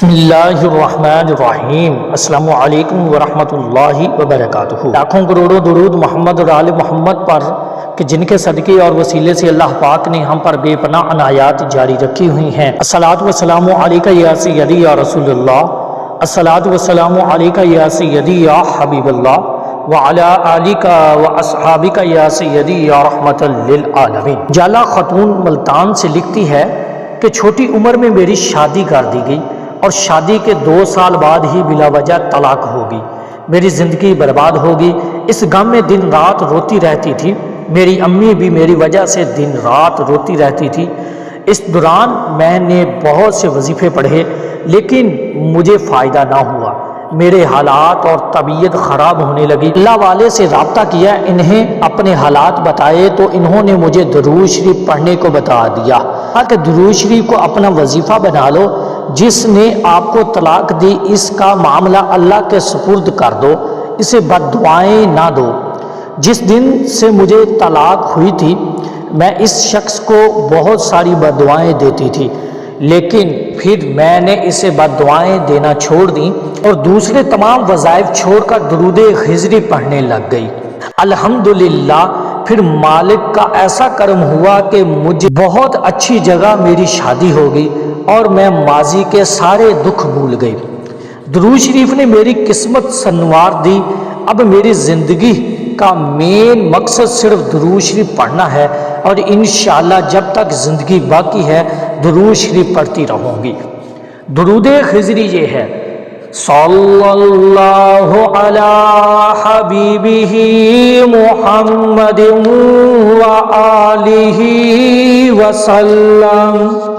بسم اللہ الرحمن الرحیم۔ السلام علیکم ورحمۃ اللہ وبرکاتہ۔ لاکھوں کروڑوں درود محمد اور آل محمد پر کہ جن کے صدقے اور وسیلے سے اللہ پاک نے ہم پر بے پناہ عنایات جاری رکھی ہوئی ہیں۔ الصلاۃ والسلام علیک یا سیدی یا رسول اللہ، الصلاۃ والسلام علیک یا سیدی یا حبیب اللہ، وعلی آلک واصحابک یا سیدی یا رحمت للعالمین۔ جالا خاتون ملتان سے لکھتی ہے کہ چھوٹی عمر میں میری شادی کر دی گئی اور شادی کے 2 سال بعد ہی بلا وجہ طلاق ہوگی۔ میری زندگی برباد ہوگی۔ اس غم میں دن رات روتی رہتی تھی۔ میری امی بھی میری وجہ سے دن رات روتی رہتی تھی۔ اس دوران میں نے بہت سے وظیفے پڑھے لیکن مجھے فائدہ نہ ہوا۔ میرے حالات اور طبیعت خراب ہونے لگی۔ اللہ والے سے رابطہ کیا، انہیں اپنے حالات بتائے تو انہوں نے مجھے درود شریف پڑھنے کو بتا دیا کہ درود شریف کو اپنا وظیفہ بنا لو۔ جس نے آپ کو طلاق دی اس کا معاملہ اللہ کے سپرد کر دو، اسے بد دعائیں نہ دو۔ جس دن سے مجھے طلاق ہوئی تھی میں اس شخص کو بہت ساری بد دعائیں دیتی تھی، لیکن پھر میں نے اسے بد دعائیں دینا چھوڑ دیں اور دوسرے تمام وظائف چھوڑ کر درود خضری پڑھنے لگ گئی۔ الحمدللہ پھر مالک کا ایسا کرم ہوا کہ مجھے بہت اچھی جگہ میری شادی ہو گئی اور میں ماضی کے سارے دکھ بھول گئی۔ درود شریف نے میری قسمت سنوار دی۔ اب میری زندگی کا مین مقصد صرف درود شریف پڑھنا ہے اور انشاءاللہ جب تک زندگی باقی ہے درود شریف پڑھتی رہوں گی۔ درود خضری یہ ہے: صلی اللہ علی حبیبہ محمد و آلہ وسلم۔